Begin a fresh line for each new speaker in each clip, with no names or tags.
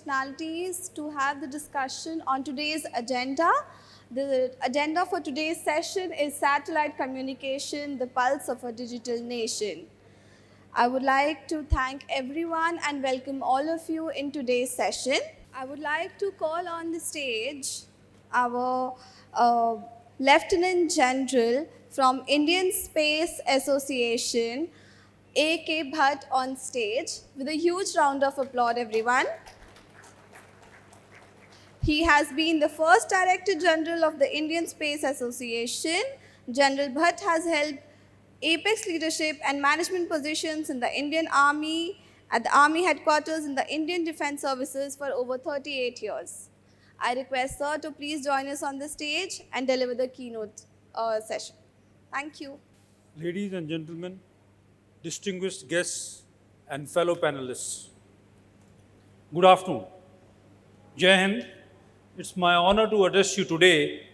personalities to have the discussion on today's agenda. The agenda for today's session is satellite communication, the pulse of a digital nation. I would like to thank everyone and welcome all of you in today's session. I would like to call on the stage our Lieutenant General from Indian Space Association, A.K. Bhatt, on stage. With a huge round of applause, everyone. He has been the first Director General of the Indian Space Association. General Bhatt has held apex leadership and management positions in the Indian Army, at the Army headquarters in the Indian Defence Services for over 38 years. I request Sir to please join us on the stage and deliver the keynote session. Thank you.
Ladies and gentlemen, distinguished guests and fellow panelists, good afternoon. Jai Hind. It's my honor to address you today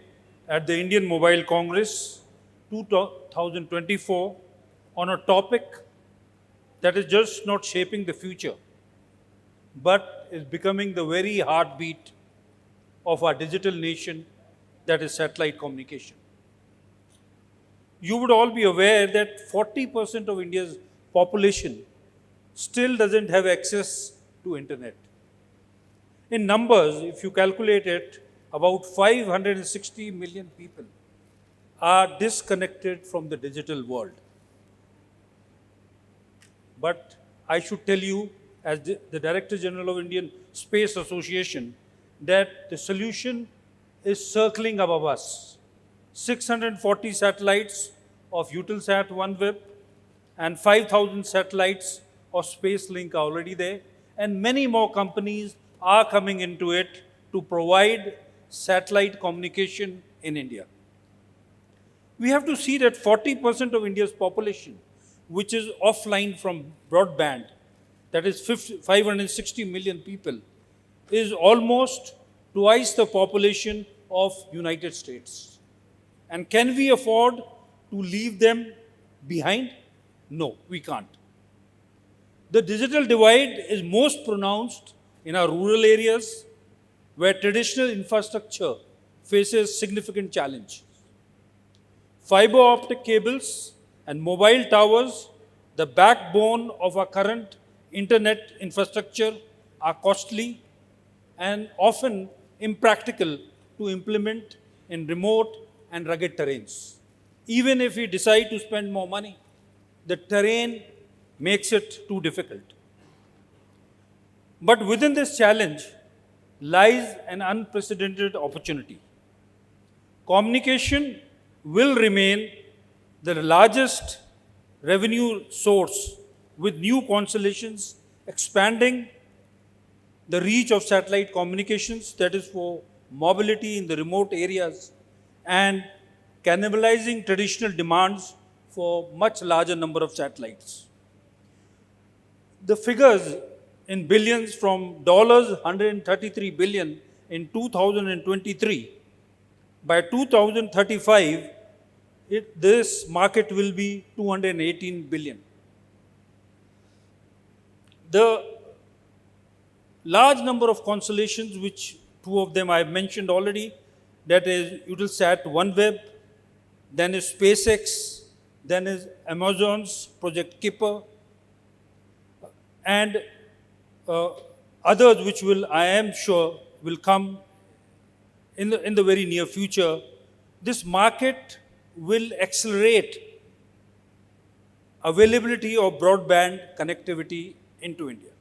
at the Indian Mobile Congress 2024 on a topic that is just not shaping the future, but is becoming the very heartbeat of our digital nation, that is satellite communication. You would all be aware that 40% of India's population still doesn't have access to internet. In numbers, if you calculate it, about 560 million people are disconnected from the digital world. But I should tell you, as the Director General of Indian Space Association, that the solution is circling above us. 640 satellites of Eutelsat OneWeb and 5,000 satellites of SpaceLink are already there, and many more companies are coming into it to provide satellite communication in India. We have to see that 40% of India's population, which is offline from broadband, that is 560 million people, is almost twice the population of United States. And can we afford to leave them behind? No, we can't. The digital divide is most pronounced in our rural areas, where traditional infrastructure faces significant challenge. Fiber optic cables and mobile towers, the backbone of our current internet infrastructure, are costly and often impractical to implement in remote and rugged terrains. Even if we decide to spend more money, the terrain makes it too difficult. But within this challenge lies an unprecedented opportunity. Communication will remain the largest revenue source, with new constellations expanding the reach of satellite communications, that is for mobility in the remote areas, and cannibalizing traditional demands for much larger number of satellites. The figures in billions, from $133 billion in 2023, by 2035, this market will be $218 billion. The large number of constellations, which two of them I have mentioned already, that is Eutelsat OneWeb, then is SpaceX, then is Amazon's Project Kuiper, and others which will, I am sure, will come in the very near future. This market will accelerate availability of broadband connectivity into India.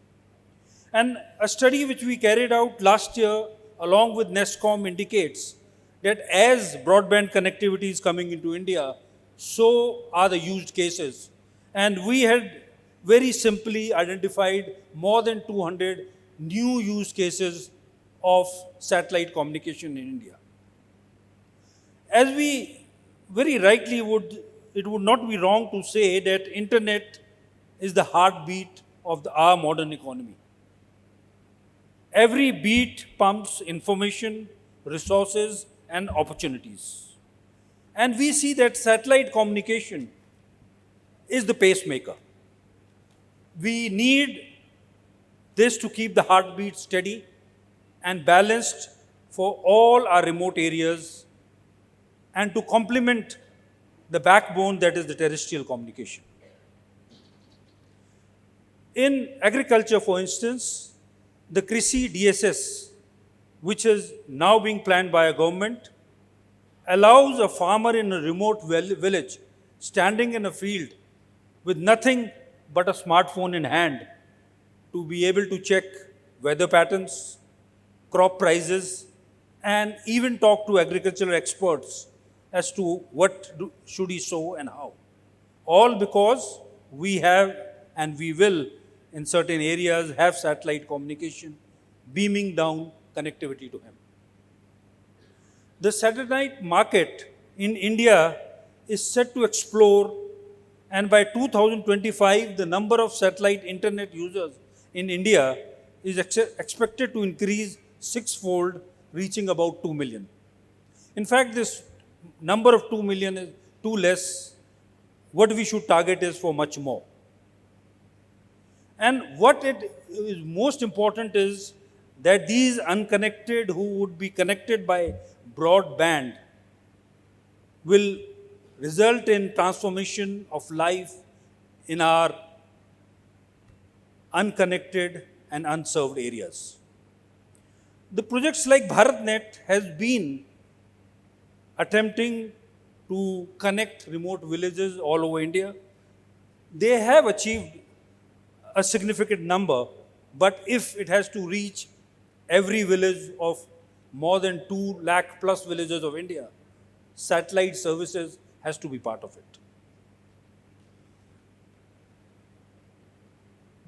And a study which we carried out last year along with NESCOM indicates that as broadband connectivity is coming into India, so are the used cases. And we had very simply identified more than 200 new use cases of satellite communication in India. As we very rightly it would not be wrong to say that internet is the heartbeat of our modern economy. Every beat pumps information, resources, and opportunities. And we see that satellite communication is the pacemaker. We need this to keep the heartbeat steady and balanced for all our remote areas and to complement the backbone that is the terrestrial communication. In agriculture, for instance, the Krishi DSS, which is now being planned by a government, allows a farmer in a remote village standing in a field with nothing but a smartphone in hand to be able to check weather patterns, crop prices, and even talk to agricultural experts as to should he sow and how. All because we have and we will in certain areas have satellite communication beaming down connectivity to him. The satellite market in India is set to explore, and by 2025 the number of satellite internet users in India is expected to increase sixfold, reaching about 2 million. In fact, this number of 2 million is too less. What we should target is for much more. And what it is most important is that these unconnected who would be connected by broadband will result in transformation of life in our unconnected and unserved areas. The projects like BharatNet has been attempting to connect remote villages all over India. They have achieved a significant number, but if it has to reach every village of more than 2 lakh plus villages of India, satellite services has to be part of it.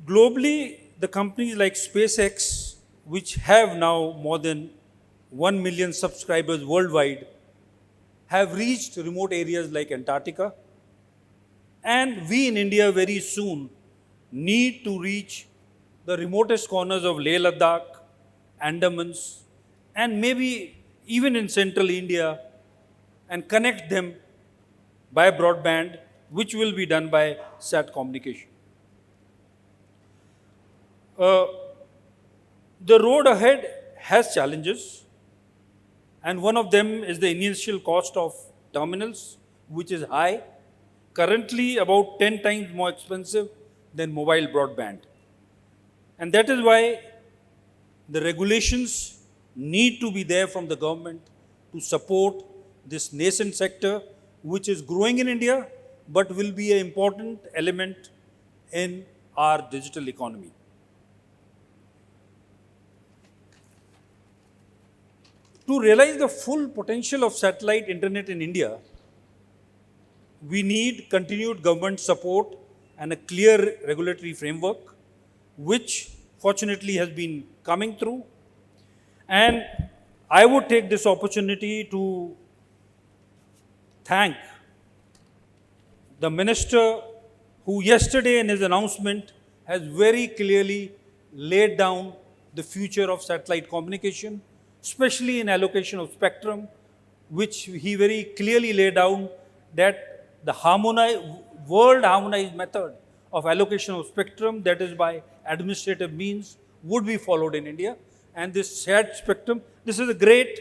Globally, the companies like SpaceX, which have now more than 1 million subscribers worldwide, have reached remote areas like Antarctica. And we in India very soon need to reach the remotest corners of Leh Ladakh, Andamans, and maybe even in central India and connect them by broadband, which will be done by sat communication. The road ahead has challenges, and one of them is the initial cost of terminals, which is high, currently about 10 times more expensive than mobile broadband. And that is why the regulations need to be there from the government to support this nascent sector, which is growing in India, but will be an important element in our digital economy. To realize the full potential of satellite internet in India, we need continued government support and a clear regulatory framework, which fortunately has been coming through. And I would take this opportunity to thank the minister who yesterday in his announcement has very clearly laid down the future of satellite communication, especially in allocation of spectrum, which he very clearly laid down that the world harmonized method of allocation of spectrum, that is by administrative means, would be followed in India. And this shared spectrum, this is a great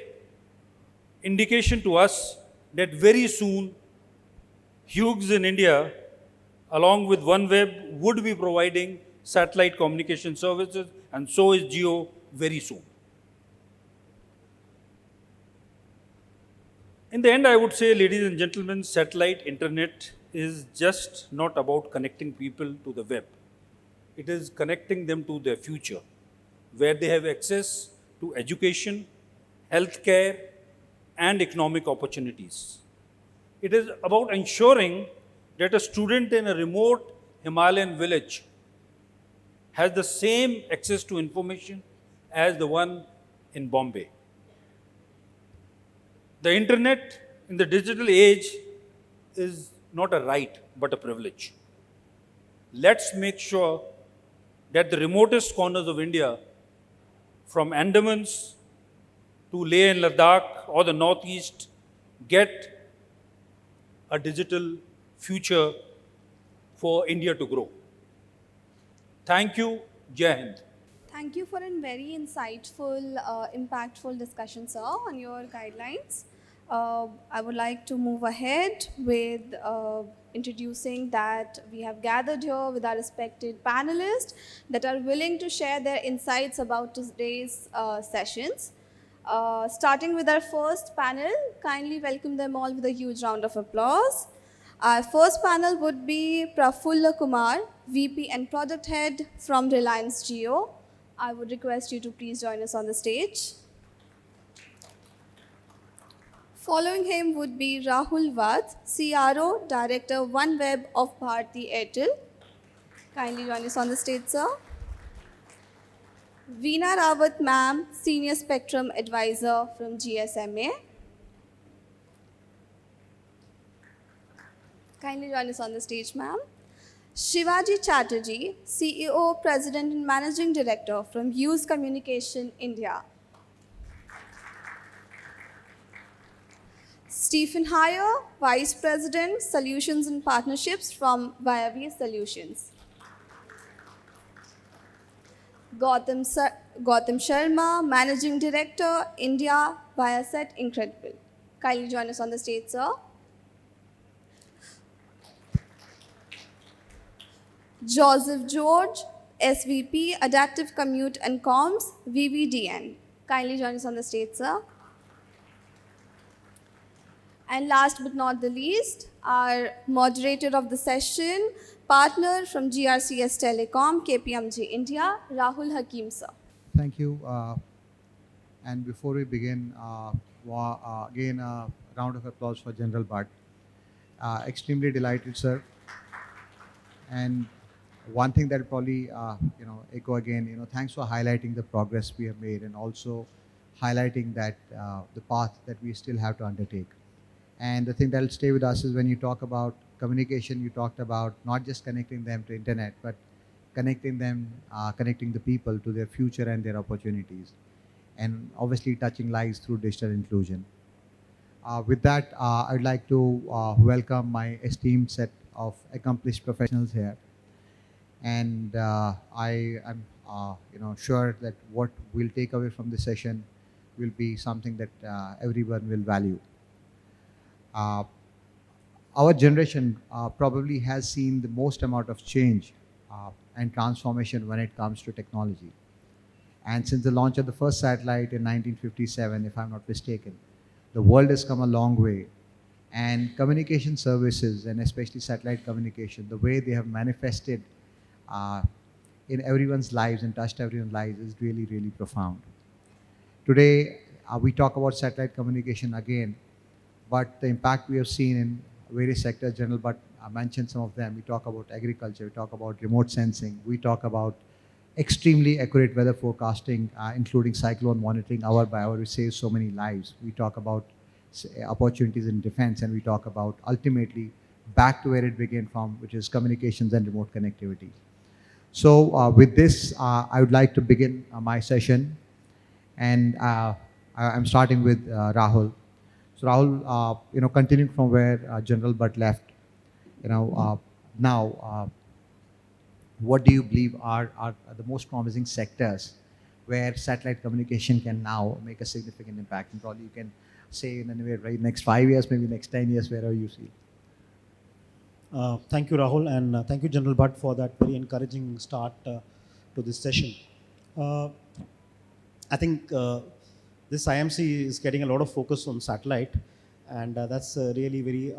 indication to us that very soon Hughes in India, along with OneWeb, would be providing satellite communication services, and so is Jio very soon. In the end, I would say, ladies and gentlemen, satellite internet is just not about connecting people to the web. It is connecting them to their future, where they have access to education, healthcare, and economic opportunities. It is about ensuring that a student in a remote Himalayan village has the same access to information as the one in Bombay. The internet in the digital age is not a right, but a privilege. Let's make sure that the remotest corners of India, from Andamans to Leh and Ladakh or the Northeast, get a digital future for India to grow. Thank you. Jai Hind.
Thank you for a very insightful, impactful discussion, sir, on your guidelines. I would like to move ahead with introducing that we have gathered here with our respected panelists that are willing to share their insights about today's sessions. Starting with our first panel, kindly welcome them all with a huge round of applause. Our first panel would be Prafulla Kumar, VP and Product Head from Reliance Jio. I would request you to please join us on the stage. Following him would be Rahul Vath, CRO, Director OneWeb of Bharti Airtel. Kindly join us on the stage, sir. Veena Rawat, ma'am, Senior Spectrum Advisor from GSMA. Kindly join us on the stage, ma'am. Shivaji Chatterjee, CEO, President and Managing Director from Hughes Communication, India. Stephen Heyer, Vice President, Solutions and Partnerships from Viavi Solutions. Gautam Sharma, Managing Director, India, Viasat Incredible. Kindly join us on the stage, sir. Joseph George, SVP, Adaptive Commute and Comms, VVDN. Kindly join us on the stage, sir. And last but not the least, our moderator of the session, partner from GRCS Telecom, KPMG India, Rahul Hakim, sir.
Thank you. And before we begin, again, a round of applause for General Bhatt. Extremely delighted, sir. And one thing that will probably, echo again, thanks for highlighting the progress we have made and also highlighting that the path that we still have to undertake. And the thing that will stay with us is when you talk about communication, you talked about not just connecting them to internet, but connecting them, connecting the people to their future and their opportunities. And obviously touching lives through digital inclusion. With that, I'd like to welcome my esteemed set of accomplished professionals here. And I am sure that what we'll take away from this session will be something that everyone will value. Our generation probably has seen the most amount of change and transformation when it comes to technology. And since the launch of the first satellite in 1957, if I'm not mistaken, the world has come a long way. And communication services, and especially satellite communication, the way they have manifested in everyone's lives and touched everyone's lives is really, really profound. Today, we talk about satellite communication again, but the impact we have seen in various sectors, General Bhatt mentioned some of them. We talk about agriculture, we talk about remote sensing, we talk about extremely accurate weather forecasting, including cyclone monitoring hour by hour, which saves so many lives. We talk about opportunities in defense, and we talk about ultimately back to where it began from, which is communications and remote connectivity. So with this, I would like to begin my session, and I'm starting with Rahul. So Rahul, continuing from where General Bhatt left, now, what do you believe are the most promising sectors where satellite communication can now make a significant impact? And probably you can say in any way, right, next 5 years, maybe next 10 years, wherever you see.
Thank you, Rahul, and thank you, General Bhatt, for that very encouraging start to this session. I think this IMC is getting a lot of focus on satellite, and that's a really very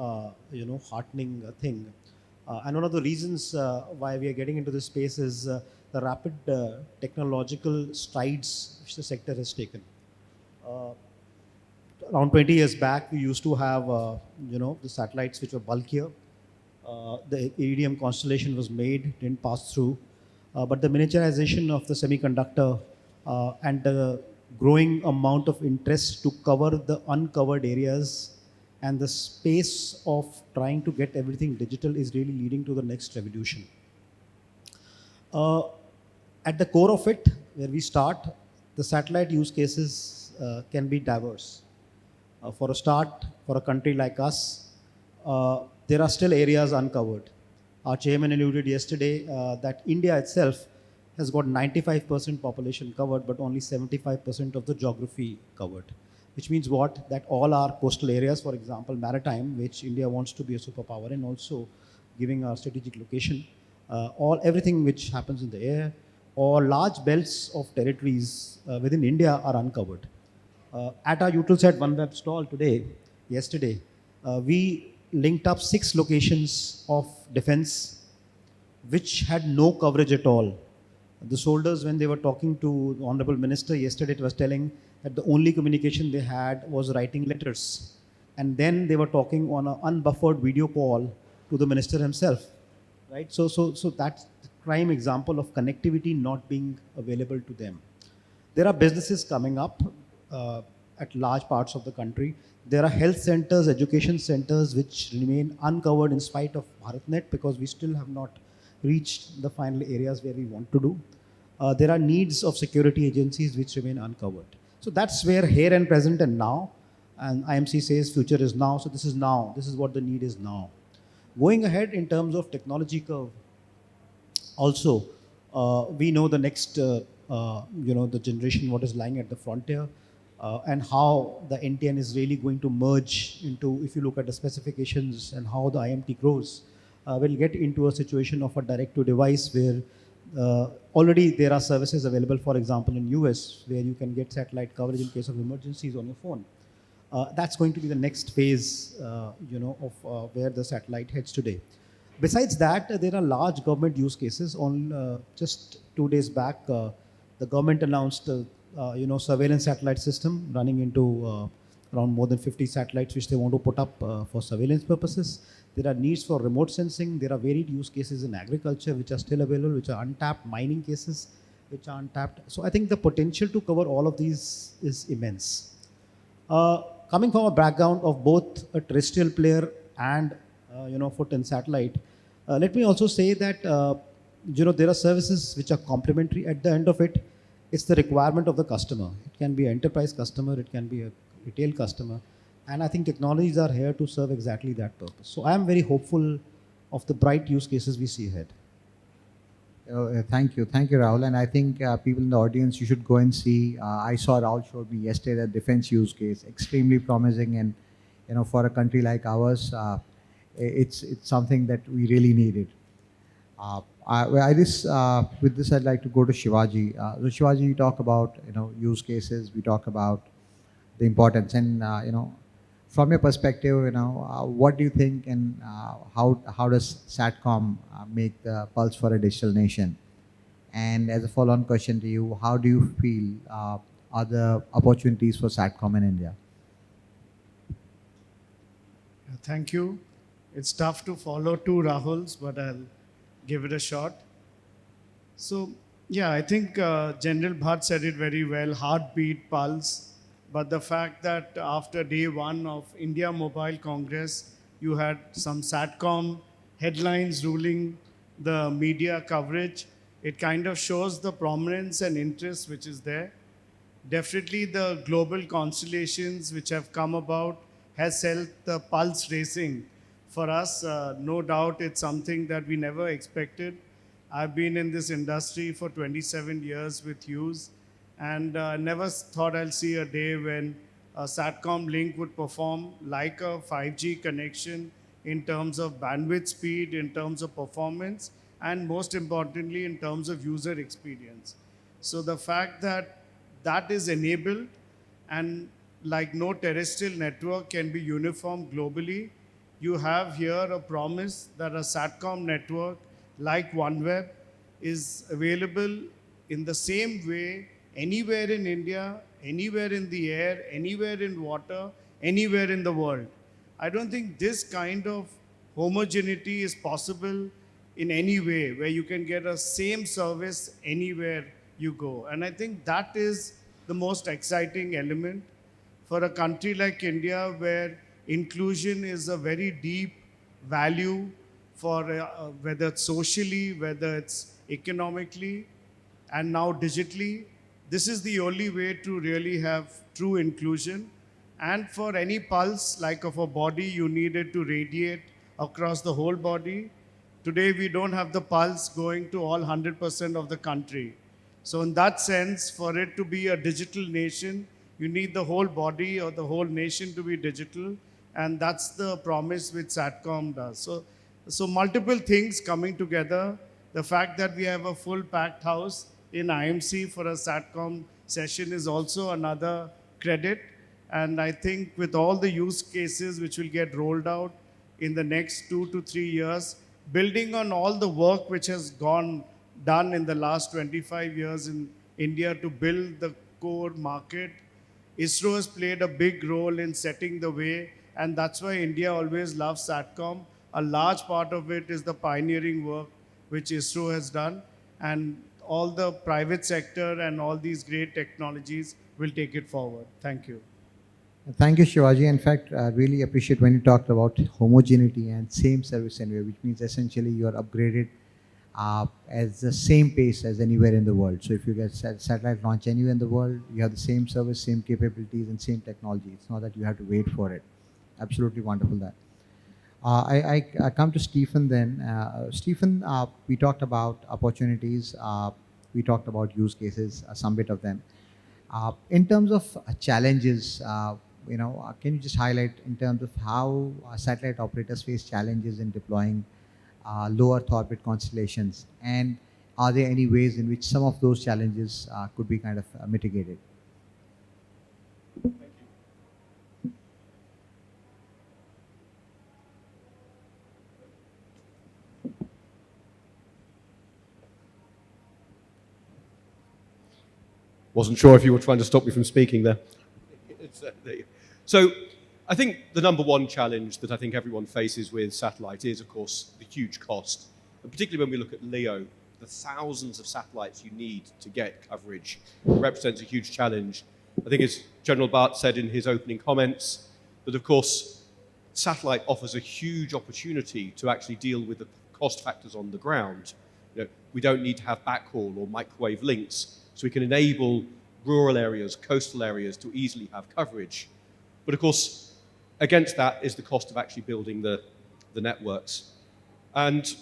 heartening thing. And one of the reasons why we are getting into this space is the rapid technological strides which the sector has taken. Around 20 years back, we used to have the satellites which were bulkier. The iridium constellation was made, didn't pass through. But the miniaturization of the semiconductor and the growing amount of interest to cover the uncovered areas and the space of trying to get everything digital is really leading to the next revolution. At the core of it, where we start, the satellite use cases can be diverse. For a start, for a country like us, there are still areas uncovered. Our chairman alluded yesterday that India itself has got 95% population covered, but only 75% of the geography covered. Which means what? That all our coastal areas, for example, maritime, which India wants to be a superpower in, also giving our strategic location, everything which happens in the air, or large belts of territories within India are uncovered. At our Eutelsat OneWeb stall yesterday, we linked up 6 locations of defense which had no coverage at all. The soldiers, when they were talking to the Honorable Minister yesterday, it was telling that the only communication they had was writing letters. And then they were talking on an unbuffered video call to the minister himself. Right? So that's the prime example of connectivity not being available to them. There are businesses coming up at large parts of the country. There are health centers, education centers which remain uncovered in spite of BharatNet because we still have not reached the final areas where we want to do. There are needs of security agencies which remain uncovered. So that's where here and present and now, and IMC says future is now, so this is now. This is what the need is now. Going ahead in terms of technology curve, also, we know the next, the generation, what is lying at the frontier, and how the NTN is really going to merge into, if you look at the specifications and how the IMT grows, we'll get into a situation of a direct-to-device where already there are services available, for example, in US, where you can get satellite coverage in case of emergencies on your phone. That's going to be the next phase, of where the satellite heads today. Besides that, there are large government use cases. On just 2 days back, the government announced, surveillance satellite system running into around more than 50 satellites which they want to put up for surveillance purposes. There are needs for remote sensing. There are varied use cases in agriculture which are still available, which are untapped, mining cases which are untapped. So I think the potential to cover all of these is immense. Coming from a background of both a terrestrial player and foot in satellite, let me also say that there are services which are complementary. At the end of it, it's the requirement of the customer. It can be an enterprise customer, it can be a retail customer, and I think technologies are here to serve exactly that purpose. So I am very hopeful of the bright use cases we see ahead.
Thank you, Rahul. And I think people in the audience, you should go and see. I saw Rahul showed me yesterday that defense use case, extremely promising, and for a country like ours, it's something that we really needed. With this, I'd like to go to Shivaji. So Shivaji, you talk about use cases, we talk about the importance, and from your perspective, what do you think, and how does Satcom make the pulse for a digital nation? And as a follow-on question to you, how do you feel are the opportunities for Satcom in India?
Thank you. It's tough to follow two Rahuls, but I'll give it a shot. So, yeah, I think General Bhatt said it very well, heartbeat, pulse. But the fact that after day one of India Mobile Congress, you had some Satcom headlines ruling the media coverage, it kind of shows the prominence and interest which is there. Definitely the global constellations which have come about has helped the pulse racing. For us, no doubt it's something that we never expected. I've been in this industry for 27 years with Hughes, and never thought I'll see a day when a Satcom link would perform like a 5G connection in terms of bandwidth speed, in terms of performance, and most importantly, in terms of user experience. So the fact that that is enabled, and like no terrestrial network can be uniform globally, you have here a promise that a Satcom network like OneWeb is available in the same way anywhere in India, anywhere in the air, anywhere in water, anywhere in the world. I don't think this kind of homogeneity is possible in any way where you can get a same service anywhere you go. And I think that is the most exciting element for a country like India, where inclusion is a very deep value for whether it's socially, whether it's economically, and now digitally. This is the only way to really have true inclusion. And for any pulse, like of a body, you need it to radiate across the whole body. Today, we don't have the pulse going to all 100% of the country. So in that sense, for it to be a digital nation, you need the whole body or the whole nation to be digital. And that's the promise which SATCOM does. So multiple things coming together. The fact that we have a full packed house in IMC for a SATCOM session is also another credit. And I think with all the use cases which will get rolled out in the next 2 to 3 years, building on all the work which has gone done in the last 25 years in India to build the core market, ISRO has played a big role in setting the way, and that's why India always loves SATCOM. A large part of it is the pioneering work which ISRO has done, and all the private sector and all these great technologies will take it forward. Thank you.
Thank you, Shivaji. In fact, I really appreciate when you talked about homogeneity and same service anywhere, which means essentially you are upgraded as the same pace as anywhere in the world. So if you get satellite launch anywhere in the world, you have the same service, same capabilities, and same technology. It's not that you have to wait for it. Absolutely wonderful that. I come to Stephen then. Stephen, we talked about opportunities. We talked about use cases, some bit of them. In terms of challenges, can you just highlight in terms of how satellite operators face challenges in deploying low Earth orbit constellations, and are there any ways in which some of those challenges could be kind of mitigated?
Wasn't sure if you were trying to stop me from speaking there. So I think the number one challenge that I think everyone faces with satellite is, of course, the huge cost. And particularly when we look at LEO, the thousands of satellites you need to get coverage represents a huge challenge. I think as General Bart said in his opening comments, that of course, satellite offers a huge opportunity to actually deal with the cost factors on the ground. We don't need to have backhaul or microwave links, so we can enable rural areas, coastal areas to easily have coverage. But of course, against that is the cost of actually building the networks. And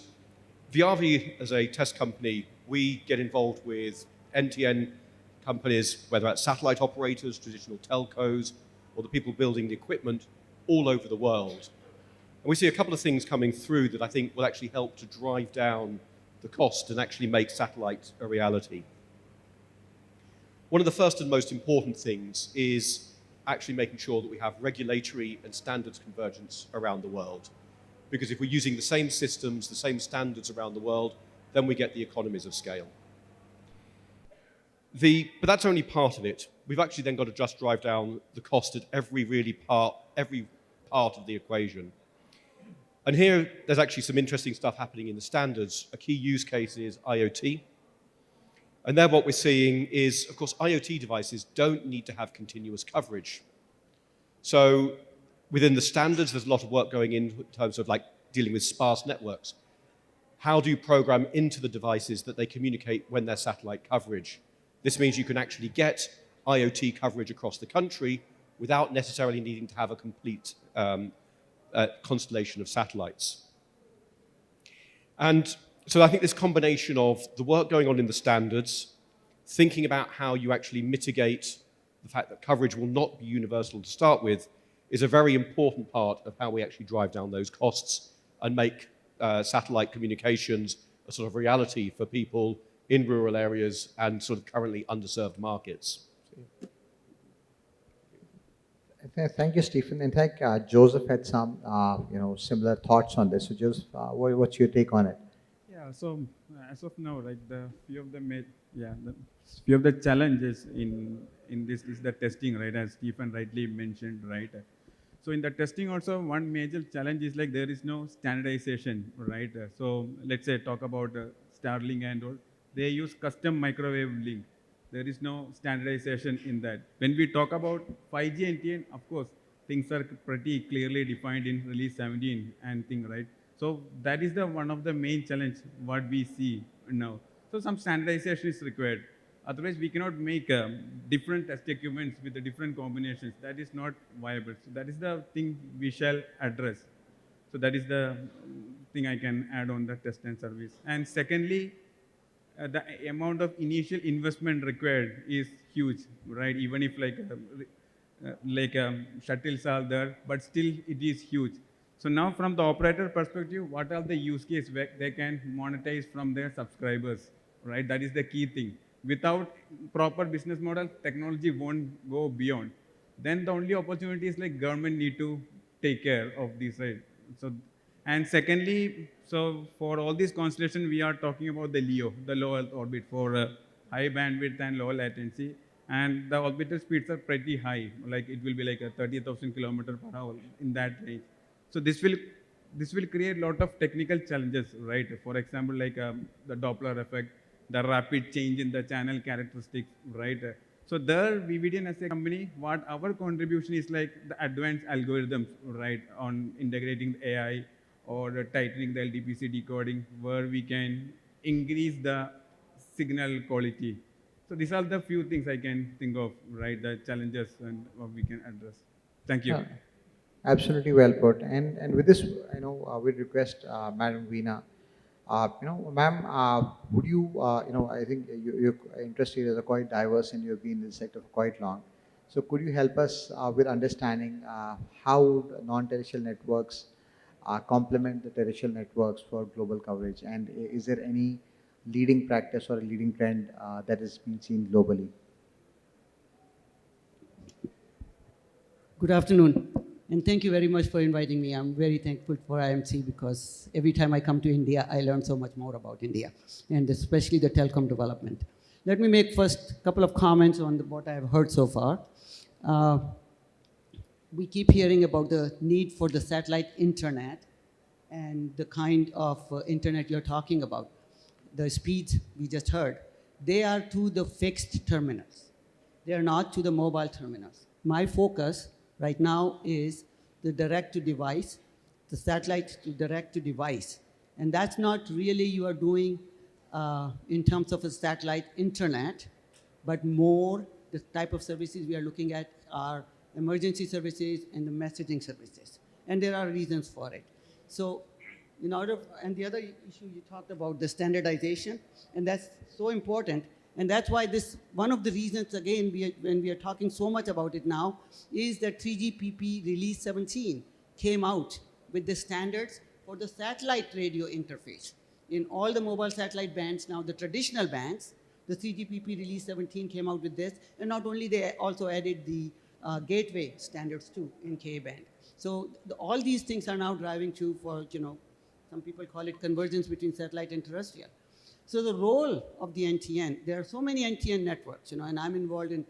VRV, as a test company, we get involved with end-to-end companies, whether that's satellite operators, traditional telcos, or the people building the equipment all over the world. And we see a couple of things coming through that I think will actually help to drive down the cost and actually make satellite a reality. One of the first and most important things is actually making sure that we have regulatory and standards convergence around the world. Because if we're using the same systems, the same standards around the world, then we get the economies of scale. But that's only part of it. We've actually then got to just drive down the cost at every part of the equation. And here, there's actually some interesting stuff happening in the standards. A key use case is IoT. And there what we're seeing is, of course, IoT devices don't need to have continuous coverage. So within the standards, there's a lot of work going in terms of like dealing with sparse networks. How do you program into the devices that they communicate when there's satellite coverage? This means you can actually get IoT coverage across the country without necessarily needing to have a complete constellation of satellites. And so I think this combination of the work going on in the standards, thinking about how you actually mitigate the fact that coverage will not be universal to start with, is a very important part of how we actually drive down those costs and make satellite communications a sort of reality for people in rural areas and sort of currently underserved markets.
Thank you, Stephen. In fact, Joseph had some similar thoughts on this. So Joseph, what's your take on it?
Yeah, so as of now, right, the few of the challenges in this is the testing, right, as Stephen rightly mentioned, right. So in the testing also, one major challenge is like there is no standardization, right. So let's say talk about Starlink and all, they use custom microwave link. There is no standardization in that. When we talk about 5G and TN, of course, things are pretty clearly defined in release 17 and thing, right. So that is one of the main challenge what we see now. So some standardization is required. Otherwise, we cannot make different test equipments with the different combinations. That is not viable. So that is the thing we shall address. So that is the thing I can add on the test and service. And secondly, the amount of initial investment required is huge, right? Even if shuttles are there, but still it is huge. So now from the operator perspective, what are the use case where they can monetize from their subscribers, right? That is the key thing. Without proper business model, technology won't go beyond. Then the only opportunity is like government need to take care of this, right? So, and secondly, so for all these constellations, we are talking about the LEO, the low Earth orbit for high bandwidth and low latency. And the orbital speeds are pretty high, like it will be like a 30,000 kilometers per hour in that range. So this will create a lot of technical challenges, right? For example, like the Doppler effect, the rapid change in the channel characteristics, right? So there, VVDN as a company, what our contribution is like the advanced algorithms, right, on integrating the AI or tightening the LDPC decoding, where we can increase the signal quality. So these are the few things I can think of, right, the challenges and what we can address. Thank you.
Absolutely well put. And with this, we request Madam Veena. Ma'am, would you, I think your interest areas are quite diverse and you've been in the sector for quite long. So could you help us with understanding how non-terrestrial networks complement the terrestrial networks for global coverage? And is there any leading practice or a leading trend that has been seen globally?
Good afternoon, and thank you very much for inviting me. I'm very thankful for IMC because every time I come to India, I learn so much more about India, and especially the telecom development. Let me make first a couple of comments on what I have heard so far. We keep hearing about the need for the satellite internet and the kind of internet you're talking about. The speeds we just heard, they are to the fixed terminals. They are not to the mobile terminals. My focus right now is the direct-to-device, the satellite to direct-to-device. And that's not really you are doing in terms of a satellite internet, but more the type of services we are looking at are emergency services and the messaging services. And there are reasons for it. So and the other issue you talked about, the standardization, and that's so important. And that's why one of the reasons, again, when we are talking so much about it now, is that 3GPP Release 17 came out with the standards for the satellite radio interface. In all the mobile satellite bands now, the traditional bands, the 3GPP Release 17 came out with this. And not only, they also added the gateway standards too in Ka-band. So all these things are now driving to for, some people call it convergence between satellite and terrestrial. So the role of the NTN, there are so many NTN networks, and I'm involved in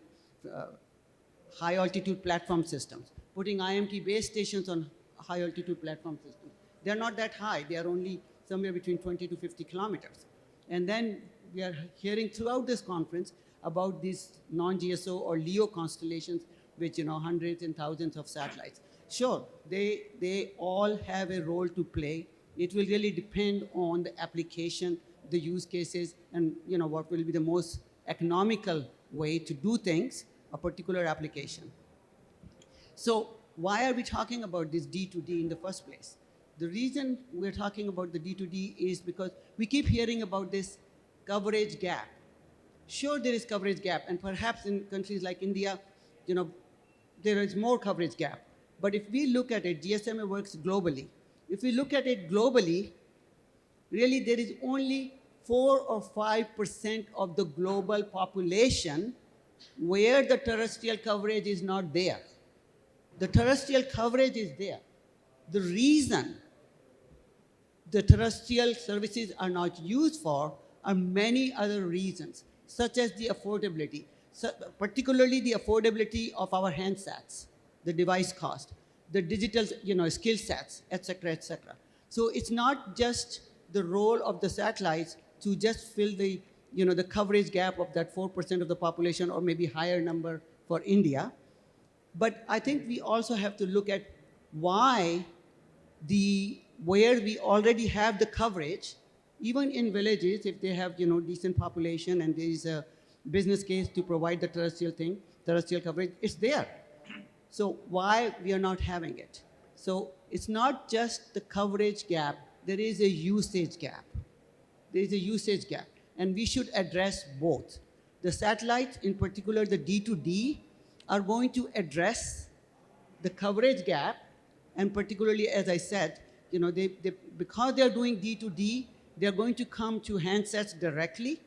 high altitude platform systems, putting IMT base stations on high altitude platform systems. They're not that high. They are only somewhere between 20 to 50 kilometers. And then we are hearing throughout this conference about these non-GSO or LEO constellations, which, hundreds and thousands of satellites. Sure, they all have a role to play. It will really depend on the application, the use cases, and what will be the most economical way to do things, a particular application. So why are we talking about this D2D in the first place? The reason we're talking about the D2D is because we keep hearing about this coverage gap. Sure, there is coverage gap, and perhaps in countries like India, there is more coverage gap. But if we look at it, GSMA works globally. If we look at it globally, really there is only 4 or 5% of the global population where the terrestrial coverage is not there. The terrestrial coverage is there. The reason the terrestrial services are not used for are many other reasons, such as the affordability, particularly the affordability of our handsets, the device cost, the digital skill sets, et cetera, et cetera. So it's not just the role of the satellites to just fill the, the coverage gap of that 4% of the population or maybe higher number for India. But I think we also have to look at why where we already have the coverage, even in villages, if they have decent population and there is a business case to provide the terrestrial coverage, it's there. So why we are not having it? So it's not just the coverage gap there is a usage gap. There is a usage gap, and we should address both. The satellites, in particular the D2D, are going to address the coverage gap, and particularly, as I said, because they're doing D2D, they're going to come to handsets directly,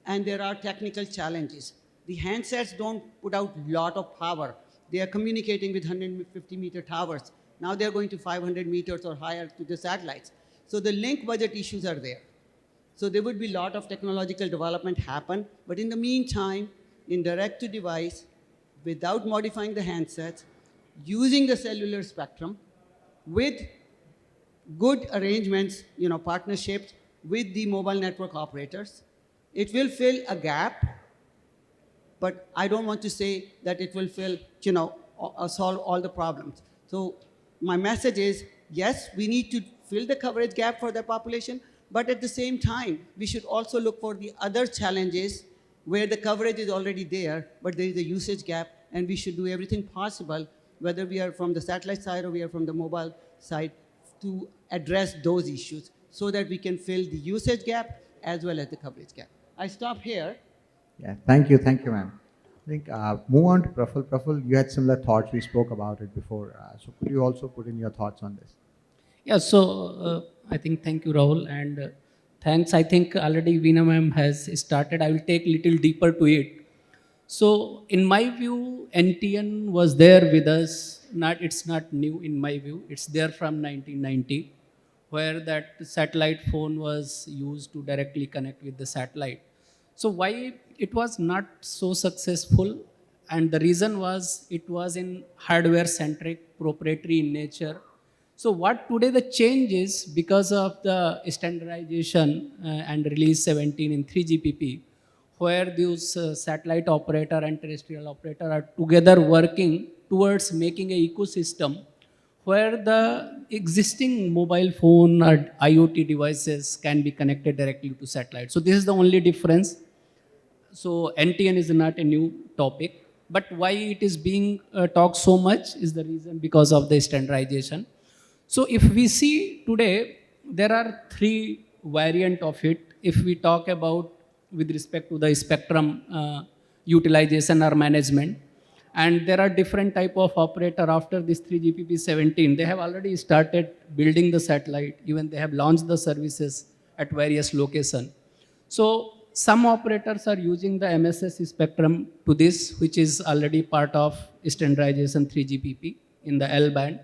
and there are technical challenges. The handsets don't put out a lot of power. They are communicating with 150-meter towers. Now they're going to 500 meters or higher to the satellites. So the link budget issues are there. So there would be a lot of technological development happen, but in the meantime, in direct-to-device, without modifying the handsets, using the cellular spectrum, with good arrangements, partnerships with the mobile network operators, it will fill a gap, but I don't want to say that it will fill, solve all the problems. So my message is, yes, we need to fill the coverage gap for the population, but at the same time, we should also look for the other challenges where the coverage is already there, but there is a usage gap, and we should do everything possible, whether we are from the satellite side or we are from the mobile side, to address those issues so that we can fill the usage gap as well as the coverage gap. I stop here.
Yeah, thank you, ma'am. I think move on to Praful. Praful, you had similar thoughts. We spoke about it before. So could you also put in your thoughts on this?
Yeah, so I think thank you, Rahul, and thanks. I think already Veena ma'am has started. I will take little deeper to it. So in my view, NTN was there with us. It's not new in my view. It's there from 1990, where that satellite phone was used to directly connect with the satellite. So why it was not so successful? And the reason was it was in hardware-centric, proprietary in nature. So what today the change is because of the standardization and release 17 in 3GPP, where those satellite operator and terrestrial operator are together working towards making an ecosystem where the existing mobile phone or IoT devices can be connected directly to satellite. So this is the only difference. So NTN is not a new topic, but why it is being talked so much is the reason because of the standardization. So if we see today, there are three variants of it. If we talk about with respect to the spectrum utilization or management, and there are different type of operator after this 3GPP 17. They have already started building the satellite. Even they have launched the services at various locations. So some operators are using the MSS spectrum to this, which is already part of standardization 3GPP in the L band.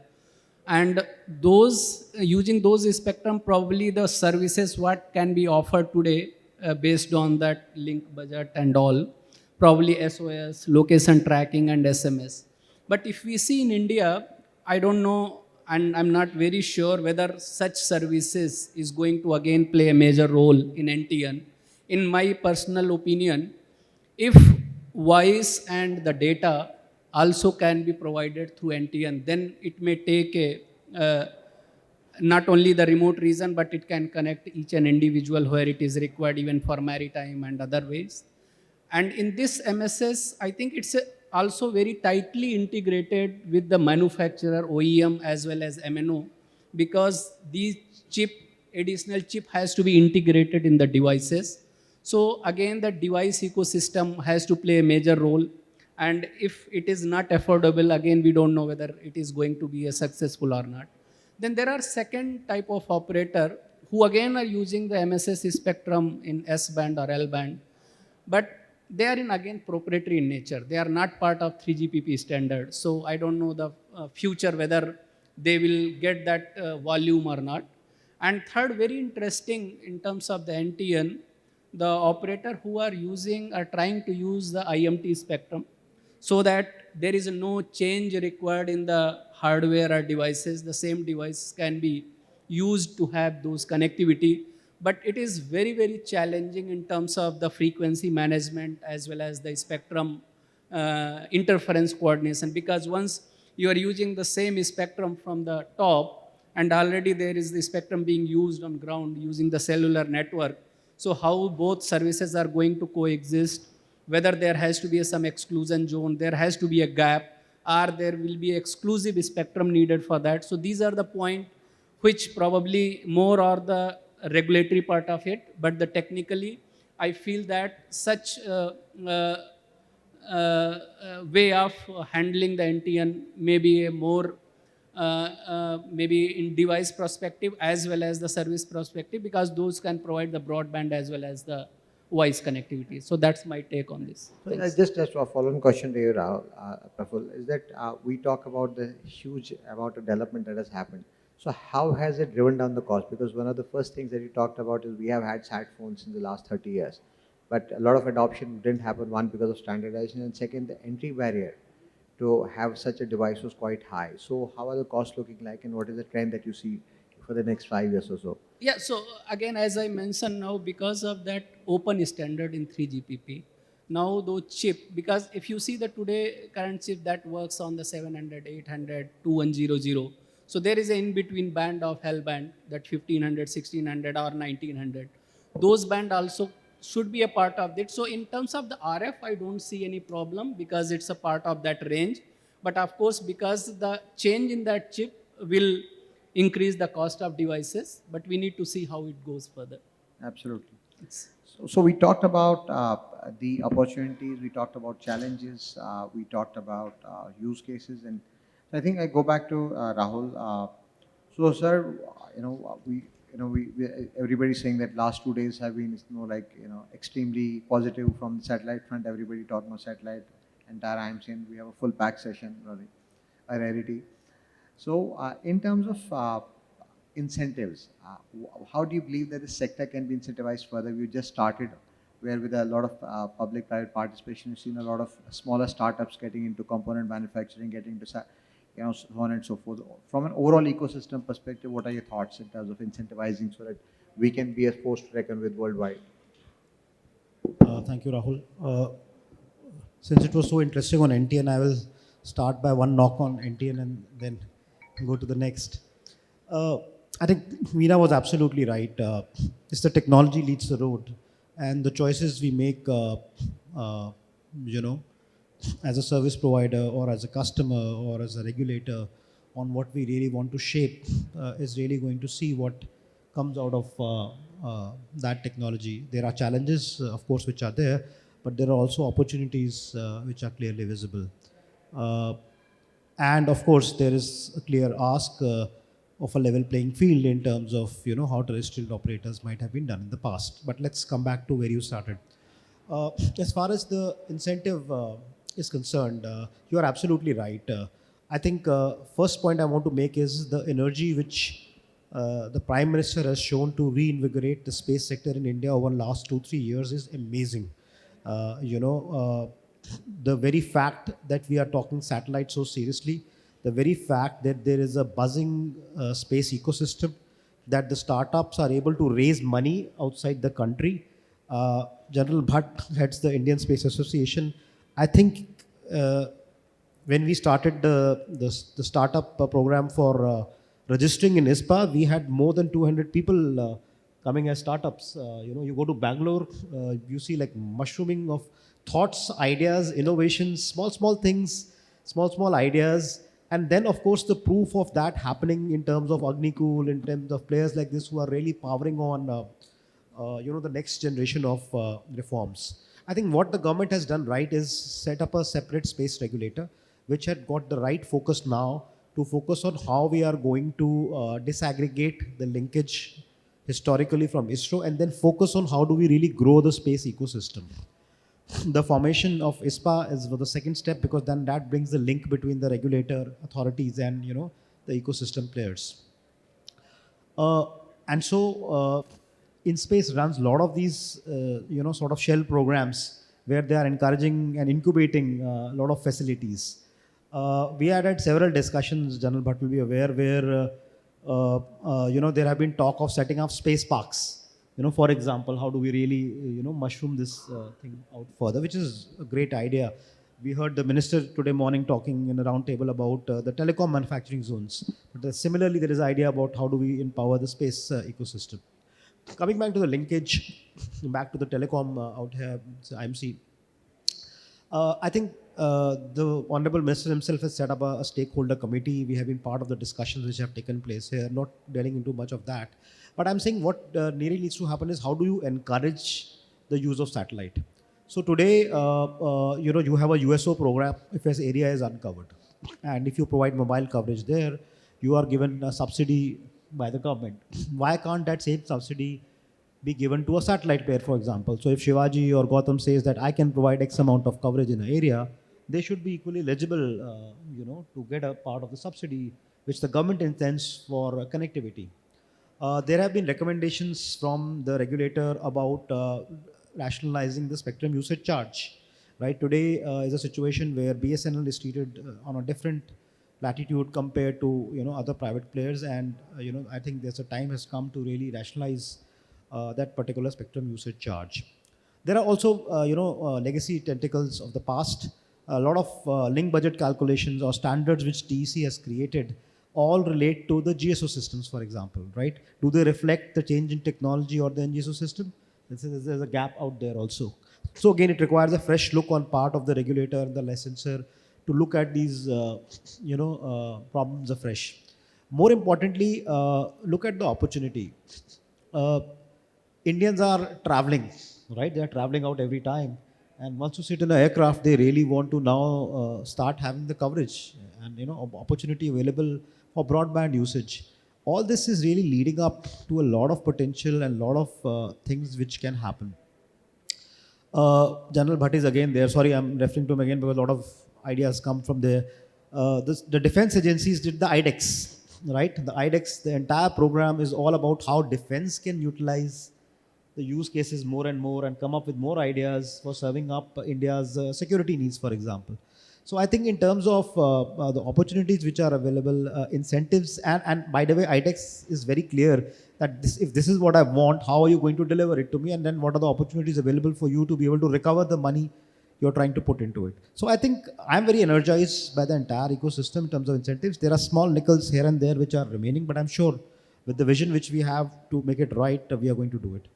And those using those spectrum, probably the services what can be offered today based on that link budget and all, probably SOS, location tracking and SMS. But if we see in India, I don't know, and I'm not very sure whether such services is going to again play a major role in NTN. In my personal opinion, if voice and the data also can be provided through NTN, then it may take a not only the remote region, but it can connect each and individual where it is required, even for maritime and other ways. And in this MSS, I think it's also very tightly integrated with the manufacturer, OEM, as well as MNO, because these additional chip has to be integrated in the devices. So again, the device ecosystem has to play a major role. And if it is not affordable, again, we don't know whether it is going to be a successful or not. Then there are second type of operator who again are using the MSS spectrum in S band or L band, but they are in again proprietary in nature. They are not part of 3GPP standard. So I don't know the future whether they will get that volume or not. And third, very interesting in terms of the NTN, the operator who are trying to use the IMT spectrum, so that there is no change required in the hardware or devices. The same device can be used to have those connectivity. But it is very, very challenging in terms of the frequency management as well as the spectrum interference coordination, because once you are using the same spectrum from the top and already there is the spectrum being used on ground using the cellular network, so how both services are going to coexist, whether there has to be some exclusion zone, there has to be a gap, or there will be exclusive spectrum needed for that. So these are the points which probably more are the regulatory part of it, but the technically, I feel that such way of handling the NTN may be a more maybe in device perspective as well as the service perspective, because those can provide the broadband as well as the voice connectivity. So that's my take on this.
So
Thanks.
just a following question to you, Rahul, Praful, is that we talk about the huge amount of development that has happened. So how has it driven down the cost? Because one of the first things that you talked about is we have had sat phones in the last 30 years, but a lot of adoption didn't happen, one, because of standardization, and second, the entry barrier to have such a device was quite high. So how are the costs looking like, and what is the trend that you see for the next 5 years or so?
Yeah, so again, as I mentioned now, because of that open standard in 3GPP, now those chip, because if you see the today current chip that works on the 700, 800, 2100, so there is an in-between band of L band, that 1500, 1600 or 1900. Those band also should be a part of it. So in terms of the RF, I don't see any problem because it's a part of that range. But of course, because the change in that chip will increase the cost of devices, but we need to see how it goes further.
Absolutely. So we talked about the opportunities, we talked about challenges, we talked about use cases, and I think I go back to Rahul. So, sir, everybody's saying that last 2 days have been, extremely positive from the satellite front. Everybody talking about satellite, entire IMC, and we have a full pack session, really, a rarity. So, in terms of incentives, how do you believe that the sector can be incentivized further? We just started where with a lot of public-private participation, we've seen a lot of smaller startups getting into component manufacturing, getting into, so on and so forth. From an overall ecosystem perspective, what are your thoughts in terms of incentivizing so that we can be a force to reckon with worldwide?
Thank you, Rahul. Since it was so interesting on NTN, I will start by one knock on NTN and then go to the next. I think Meena was absolutely right. It's the technology leads the road, and the choices we make, as a service provider or as a customer or as a regulator on what we really want to shape is really going to see what comes out of that technology. There are challenges, of course, which are there, but there are also opportunities which are clearly visible. And of course, there is a clear ask of a level playing field in terms of how terrestrial operators might have been done in the past. But let's come back to where you started. As far as the incentive is concerned, you are absolutely right. I think first point I want to make is the energy which the Prime Minister has shown to reinvigorate the space sector in India over the last 2-3 years is amazing. The very fact that we are talking satellites so seriously, the very fact that there is a buzzing space ecosystem, that the startups are able to raise money outside the country. General Bhatt heads the Indian Space Association. I think when we started the startup program for registering in ISPA, we had more than 200 people coming as startups. You go to Bangalore, you see like mushrooming of thoughts, ideas, innovations, small things, small ideas. And then, of course, the proof of that happening in terms of Agnikul, in terms of players like this who are really powering on, the next generation of reforms. I think what the government has done right is set up a separate space regulator, which had got the right focus now to focus on how we are going to disaggregate the linkage historically from ISRO and then focus on how do we really grow the space ecosystem. The formation of ISPA is the second step, because then that brings the link between the regulator authorities and the ecosystem players. And so InSpace runs a lot of these sort of shell programs where they are encouraging and incubating a lot of facilities. We had several discussions, General Bhatt will be aware, where there have been talk of setting up space parks. For example, how do we really, mushroom this thing out further, which is a great idea. We heard the minister today morning talking in a round table about the telecom manufacturing zones. But similarly, there is an idea about how do we empower the space ecosystem. Coming back to the linkage, back to the telecom out here, IMC. I think the Honorable Minister himself has set up a stakeholder committee. We have been part of the discussions which have taken place here, not delving into much of that. But I'm saying what really needs to happen is how do you encourage the use of satellite? So today, you have a USO program if an area is uncovered. And if you provide mobile coverage there, you are given a subsidy by the government. Why can't that same subsidy be given to a satellite pair, for example? So if Shivaji or Gautam says that I can provide X amount of coverage in an area, they should be equally eligible, to get a part of the subsidy which the government intends for connectivity. There have been recommendations from the regulator about rationalizing the spectrum usage charge. Right today is a situation where BSNL is treated on a different latitude compared to other private players, and I think there's a time has come to really rationalize that particular spectrum usage charge. There are also legacy tentacles of the past. A lot of link budget calculations or standards which TEC has created all relate to the GSO systems, for example, right? Do they reflect the change in technology or the NGSO system? There's a gap out there also. So again, it requires a fresh look on part of the regulator and the licensor to look at these, problems afresh. More importantly, look at the opportunity. Indians are traveling, right? They are traveling out every time. And once you sit in an aircraft, they really want to now start having the coverage and opportunity available for broadband usage. All this is really leading up to a lot of potential and a lot of things which can happen. General Bhatt is again there. Sorry, I'm referring to him again because a lot of ideas come from there. The defense agencies did the IDEX, right? The IDEX, the entire program is all about how defense can utilize the use cases more and more and come up with more ideas for serving up India's security needs, for example. So I think in terms of the opportunities which are available, incentives, and by the way, IDEX is very clear that if this is what I want, how are you going to deliver it to me? And then what are the opportunities available for you to be able to recover the money you're trying to put into it? So I think I'm very energized by the entire ecosystem in terms of incentives. There are small nickels here and there which are remaining, but I'm sure with the vision which we have to make it right, we are going to do it.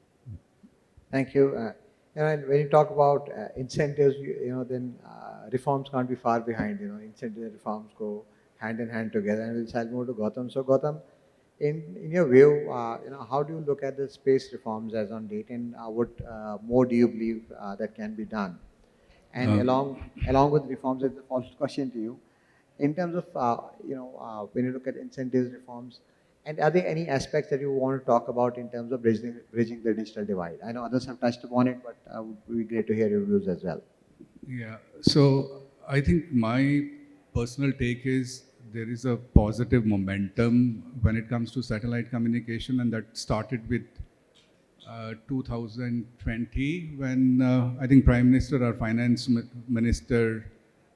Thank you. And when you talk about incentives, then reforms can't be far behind. Incentives and reforms go hand in hand together. And we'll move to Gautam. So Gautam, in your view, how do you look at the space reforms as on date, and what more do you believe that can be done? And along with reforms, there's a follow-up question to you. In terms of when you look at incentives, reforms, and are there any aspects that you want to talk about in terms of bridging the digital divide? I know others have touched upon it, but it would be great to hear your views as well.
Yeah, so I think my personal take is there is a positive momentum when it comes to satellite communication, and that started with 2020 when I think Prime Minister or Finance Minister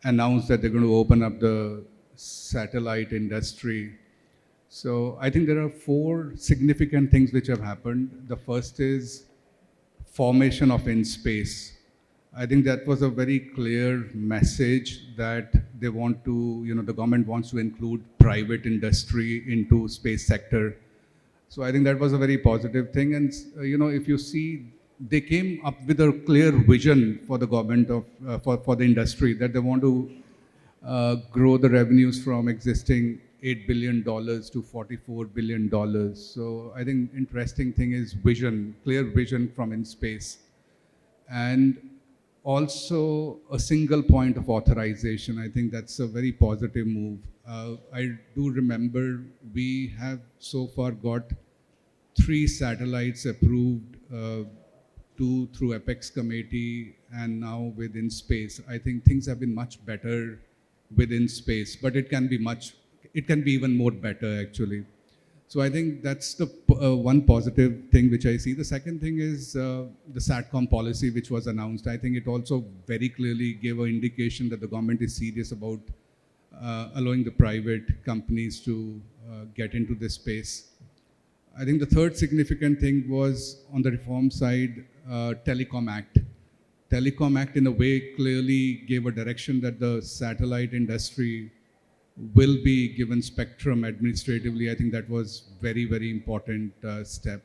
announced that they're going to open up the satellite industry. So I think there are 4 significant things which have happened. The first is formation of InSpace. I think that was a very clear message that they want to, the government wants to include private industry into space sector. So I think that was a very positive thing. And, if you see, they came up with a clear vision for the government for the industry that they want to grow the revenues from existing $8 billion to $44 billion. So I think interesting thing is vision, clear vision from InSpace. And also a single point of authorization. I think that's a very positive move. I do remember we have so far got 3 satellites approved, 2 through Apex Committee and now with InSpace. I think things have been much better with InSpace, but it can be even more better actually. So I think that's the one positive thing which I see. The second thing is the SATCOM policy which was announced. I think it also very clearly gave an indication that the government is serious about allowing the private companies to get into this space. I think the third significant thing was on the reform side, Telecom Act. Telecom Act in a way clearly gave a direction that the satellite industry will be given spectrum administratively. I think that was very, very important step.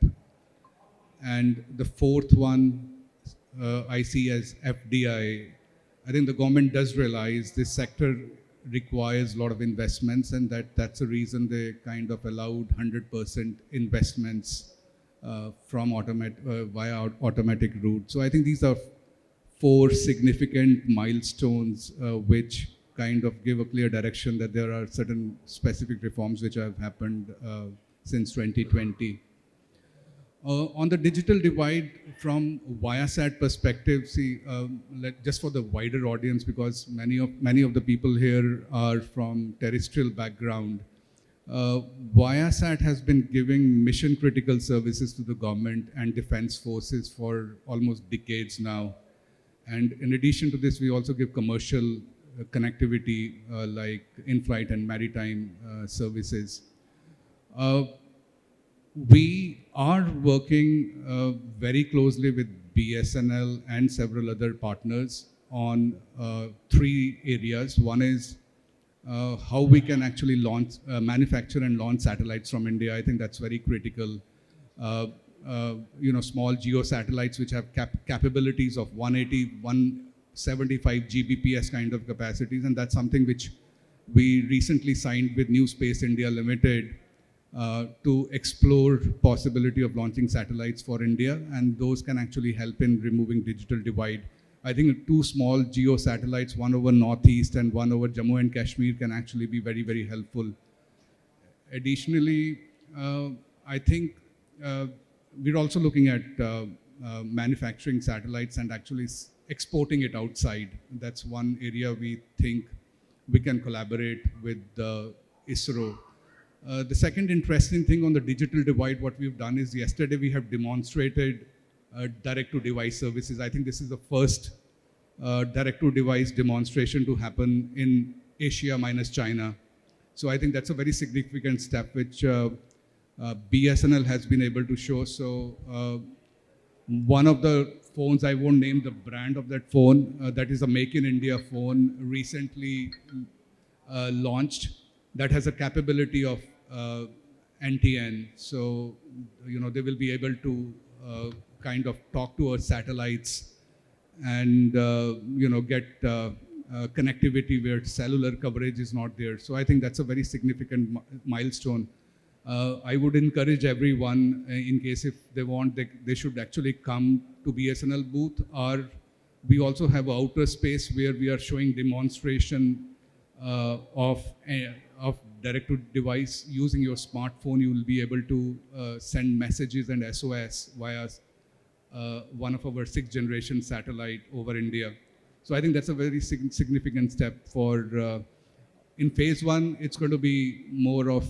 And the fourth one I see as FDI. I think the government does realize this sector requires a lot of investments, and that's the reason they kind of allowed 100% investments via automatic route. So I think these are four significant milestones which kind of give a clear direction that there are certain specific reforms which have happened since 2020. On the digital divide, from Viasat perspective, see, just for the wider audience, because many of the people here are from terrestrial background, Viasat has been giving mission critical services to the government and defense forces for almost decades now. And in addition to this, we also give commercial connectivity like in-flight and maritime services. We are working very closely with BSNL and several other partners on three areas. One is how we can actually manufacture and launch satellites from India. I think that's very critical. Small geo satellites which have capabilities of 180, 175 Gbps kind of capacities, and that's something which we recently signed with New Space India Limited to explore possibility of launching satellites for India, and those can actually help in removing digital divide. I think two small geo satellites, one over Northeast and one over Jammu and Kashmir, can actually be very, very helpful. Additionally, I think we're also looking at manufacturing satellites and actually exporting it outside. That's one area we think we can collaborate with ISRO. The second interesting thing on the digital divide, what we've done is yesterday we have demonstrated direct-to-device services. I think this is the first direct-to-device demonstration to happen in Asia minus China. So I think that's a very significant step which BSNL has been able to show. So one of the phones, I won't name the brand of that phone, that is a Make in India phone, recently launched, that has a capability of NTN. So, they will be able to kind of talk to our satellites and, get connectivity where cellular coverage is not there. So I think that's a very significant milestone. I would encourage everyone, in case if they want, they should actually come to BSNL booth, or we also have outer space where we are showing demonstration of direct-to-device. Using your smartphone, you will be able to send messages and SOS via one of our 6th generation satellite over India. So I think that's a very significant step for, in phase 1, it's going to be more of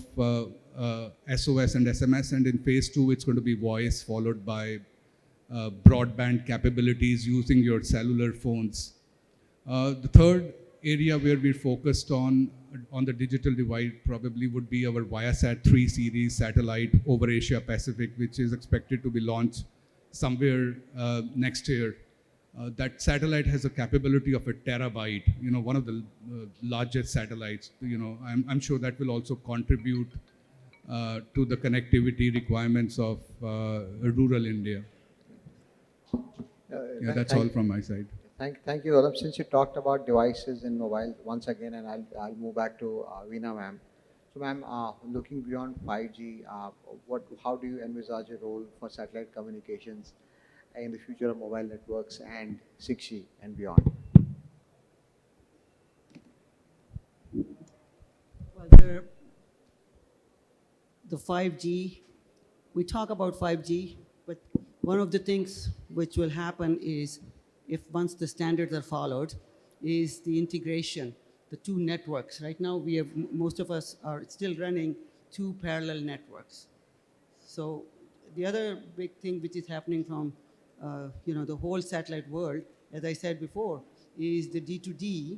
SOS and SMS, and in phase 2, it's going to be voice followed by broadband capabilities using your cellular phones. The third area where we're focused on the digital divide probably would be our Viasat 3 series satellite over Asia Pacific, which is expected to be launched somewhere next year. That satellite has a capability of 1 terabyte, one of the largest satellites. I'm sure that will also contribute to the connectivity requirements of rural India. Yeah, that's all from my side.
Thank you, Gautam. Since you talked about devices in mobile once again, and I'll move back to Veena ma'am. So ma'am, looking beyond 5G, how do you envisage a role for satellite communications in the future of mobile networks and 6G and beyond?
Well, the 5G, we talk about 5G, but one of the things which will happen is, if once the standards are followed, is the integration, the two networks. Right now, most of us are still running 2 parallel networks. So the other big thing which is happening from the whole satellite world, as I said before, is the D2D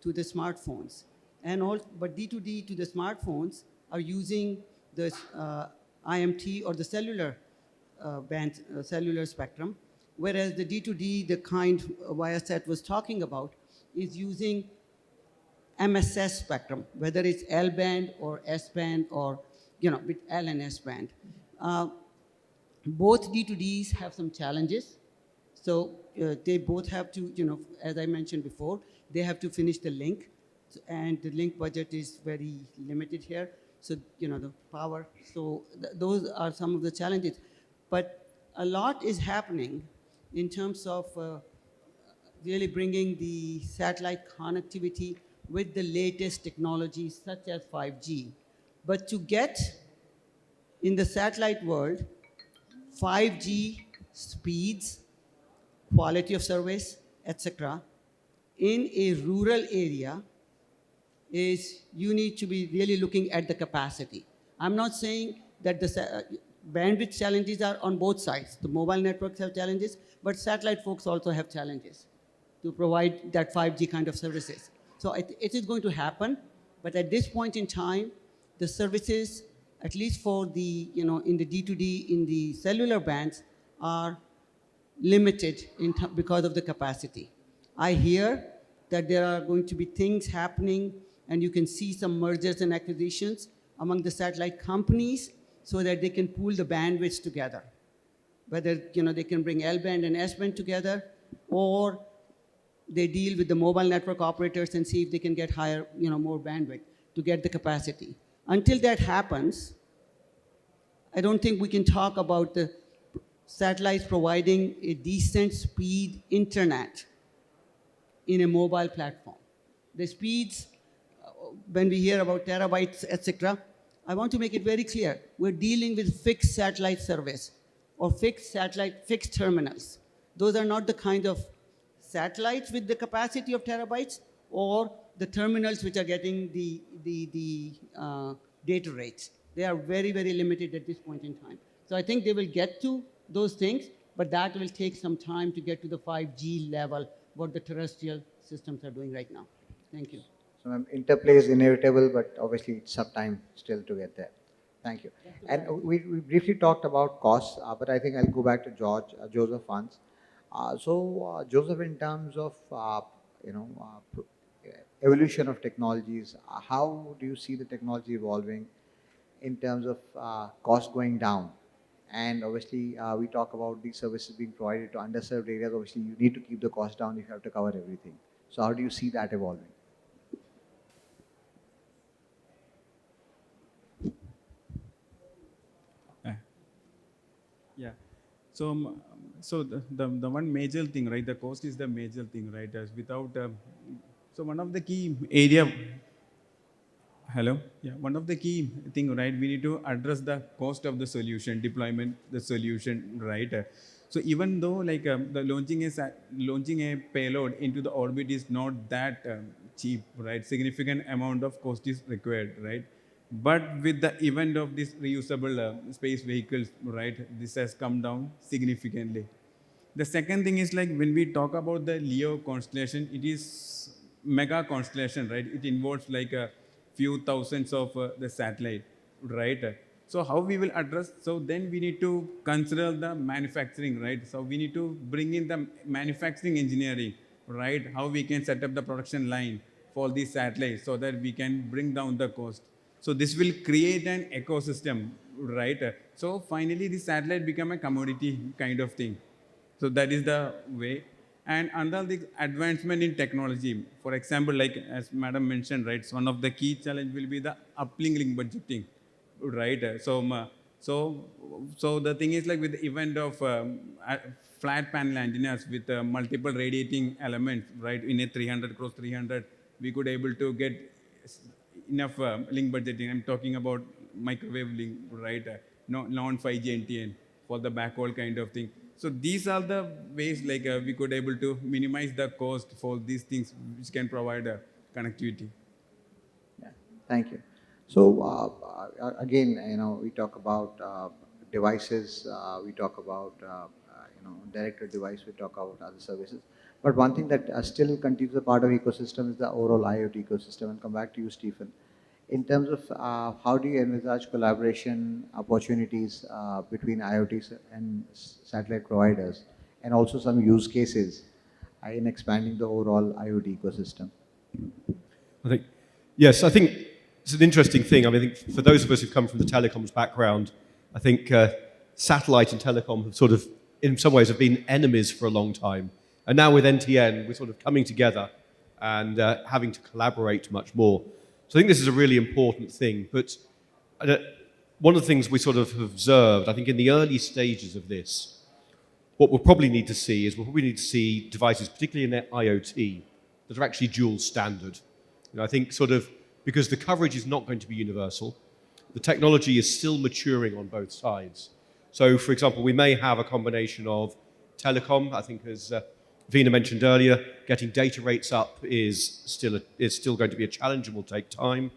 to the smartphones. But D2D to the smartphones are using the IMT or the cellular band, cellular spectrum, whereas the D2D, the kind Viasat was talking about, is using MSS spectrum, whether it's L band or S band or with L and S band. Both D2Ds have some challenges. So they both have to, as I mentioned before, they have to finish the link, and the link budget is very limited here. So, the power. So those are some of the challenges. But a lot is happening in terms of really bringing the satellite connectivity with the latest technologies such as 5G. But to get in the satellite world, 5G speeds, quality of service, etc., in a rural area is you need to be really looking at the capacity. I'm not saying that the bandwidth challenges are on both sides. The mobile networks have challenges, but satellite folks also have challenges to provide that 5G kind of services. So it is going to happen, but at this point in time, the services, at least for the, in the D2D, in the cellular bands, are limited because of the capacity. I hear that there are going to be things happening, and you can see some mergers and acquisitions among the satellite companies so that they can pool the bandwidths together. Whether they can bring L-band and S-band together, or they deal with the mobile network operators and see if they can get higher, more bandwidth to get the capacity. Until that happens, I don't think we can talk about the satellites providing a decent speed internet in a mobile platform. The speeds, when we hear about terabytes, etc., I want to make it very clear. We're dealing with fixed satellite service or fixed terminals. Those are not the kind of satellites with the capacity of terabytes or the terminals which are getting the data rates. They are very, very limited at this point in time. So I think they will get to those things, but that will take some time to get to the 5G level, what the terrestrial systems are doing right now. Thank you.
So interplay is inevitable, but obviously it's some time still to get there. Thank you. And we briefly talked about costs, but I think I'll go back to Joseph once. Joseph, in terms of evolution of technologies, how do you see the technology evolving in terms of cost going down? And obviously, we talk about these services being provided to underserved areas. Obviously, you need to keep the cost down if you have to cover everything. So how do you see that evolving?
Yeah. So the one major thing, right? The cost is the major thing, right? As without so one of the key area. Hello. Yeah. One of the key thing, right? We need to address the cost of the solution, deployment, the solution, right? So even though like the launching a payload into the orbit is not that cheap, right? Significant amount of cost is required, right? But with the event of this reusable space vehicles, right, this has come down significantly. The second thing is like when we talk about the LEO constellation, it is mega constellation, right? It involves like a few thousands of the satellite, right? So how we will address? So then we need to consider the manufacturing, right? So we need to bring in the manufacturing engineering, right? How we can set up the production line for these satellites so that we can bring down the cost. So this will create an ecosystem, right? So finally, the satellite become a commodity kind of thing. So that is the way. And under the advancement in technology, for example, like as Madam mentioned, right, so one of the key challenge will be the uplink link budgeting, right? So the thing is like with the event of flat panel antennas with multiple radiating elements, right? In a 300 cross 300, we could able to get enough link budgeting. I'm talking about microwave link, right? Non-5G NTN for the backhaul kind of thing. So these are the ways like we could able to minimize the cost for these things which can provide connectivity.
Yeah, thank you. So again, we talk about devices, we talk about directed device, we talk about other services. But one thing that still continues a part of ecosystem is the overall IoT ecosystem. And come back to you, Stephen. In terms of how do you envisage collaboration opportunities between IoTs and satellite providers, and also some use cases in expanding the overall IoT ecosystem?
I think it's an interesting thing. I mean, I think for those of us who come from the telecoms background, I think satellite and telecom have sort of, in some ways, have been enemies for a long time. And now with NTN, we're sort of coming together and having to collaborate much more. So I think this is a really important thing. But one of the things we sort of observed, I think in the early stages of this, what we'll probably need to see is we'll probably need to see devices, particularly in IoT, that are actually dual standard. You know, I think sort of because the coverage is not going to be universal, the technology is still maturing on both sides. So, for example, we may have a combination of telecom. I think, as Veena mentioned earlier, getting data rates up is still going to be a challenge and will take time.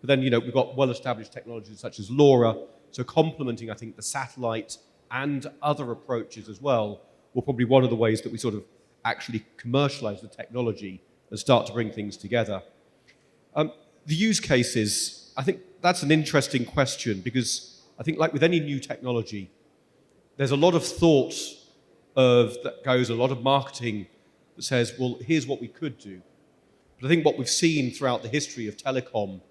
But then, you know, we've got well-established technologies such as LoRa, so complementing, I think, the satellite and other approaches as well will probably be one of the ways that we sort of actually commercialize the technology and start to bring things together. The use cases, I think that's an interesting question because I think like with any new technology, there's a lot of thought that goes, a lot of marketing that says, well, here's what we could do. But I think what we've seen throughout the history of telecom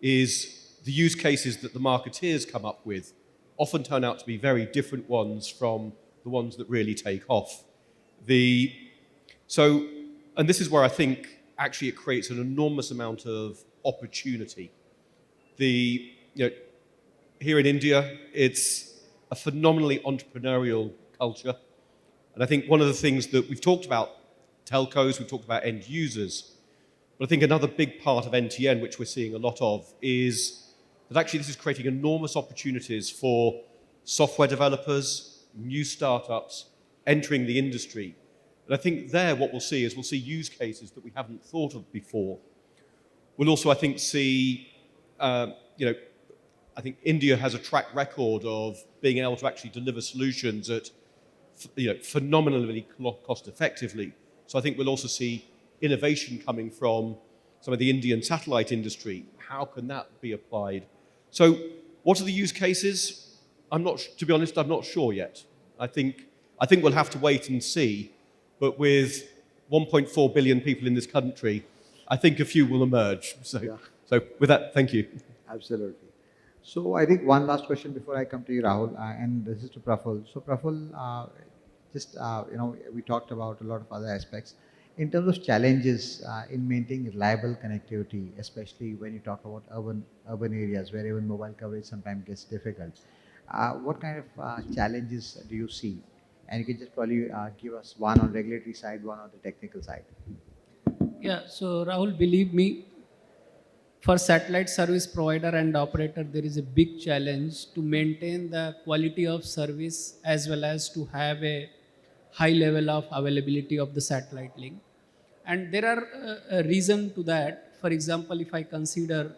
is the use cases that the marketeers come up with often turn out to be very different ones from the ones that really take off. And this is where I think actually it creates an enormous amount of opportunity. Here in India, it's a phenomenally entrepreneurial culture. And I think one of the things that we've talked about telcos, we've talked about end users, but I think another big part of NTN, which we're seeing a lot of, is that actually this is creating enormous opportunities for software developers, new startups entering the industry. And I think there what we'll see is we'll see use cases that we haven't thought of before. We'll also, I think, see, I think India has a track record of being able to actually deliver solutions at, phenomenally cost effectively. So I think we'll also see innovation coming from some of the Indian satellite industry. How can that be applied? So what are the use cases? To be honest, I'm not sure yet. I think we'll have to wait and see. But with 1.4 billion people in this country, I think a few will emerge. So with that, thank you.
Absolutely. So I think one last question before I come to you, Rahul, and this is to Praful. So Praful, we talked about a lot of other aspects. In terms of challenges in maintaining reliable connectivity, especially when you talk about urban areas where even mobile coverage sometimes gets difficult, what kind of challenges do you see? And you can just probably give us one on regulatory side, one on the technical side.
Yeah, so Rahul, believe me, for satellite service provider and operator, there is a big challenge to maintain the quality of service as well as to have a high level of availability of the satellite link. And there are a reason to that. For example, if I consider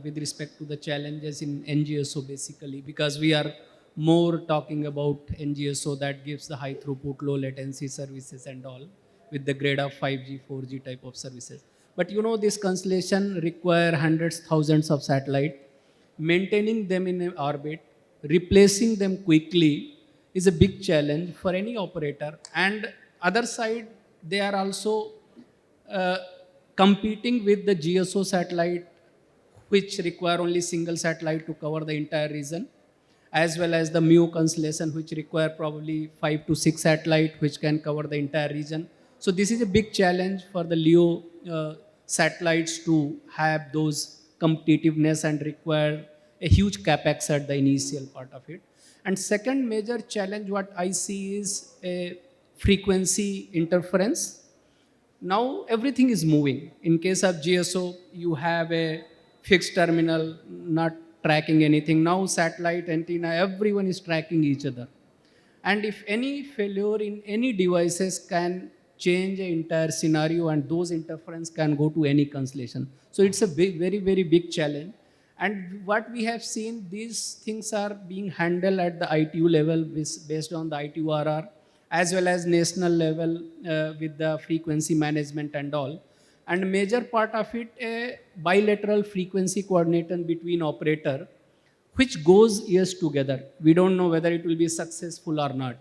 with respect to the challenges in NGSO basically, because we are more talking about NGSO that gives the high throughput, low latency services and all with the grade of 5G, 4G type of services. But this constellation require hundreds, thousands of satellites. Maintaining them in an orbit, replacing them quickly is a big challenge for any operator. And other side, they are also competing with the GSO satellite, which require only single satellite to cover the entire region, as well as the MEO constellation, which require probably 5 to 6 satellites, which can cover the entire region. So this is a big challenge for the LEO satellites to have those competitiveness and require a huge capex at the initial part of it. And second major challenge what I see is a frequency interference. Now everything is moving. In case of GSO, you have a fixed terminal not tracking anything. Now satellite antenna, everyone is tracking each other. And if any failure in any devices can change the entire scenario, and those interference can go to any constellation. So it's a very, very big challenge. And what we have seen, these things are being handled at the ITU level based on the ITU-RR, as well as national level with the frequency management and all. And major part of it, a bilateral frequency coordination between operator, which goes years together. We don't know whether it will be successful or not.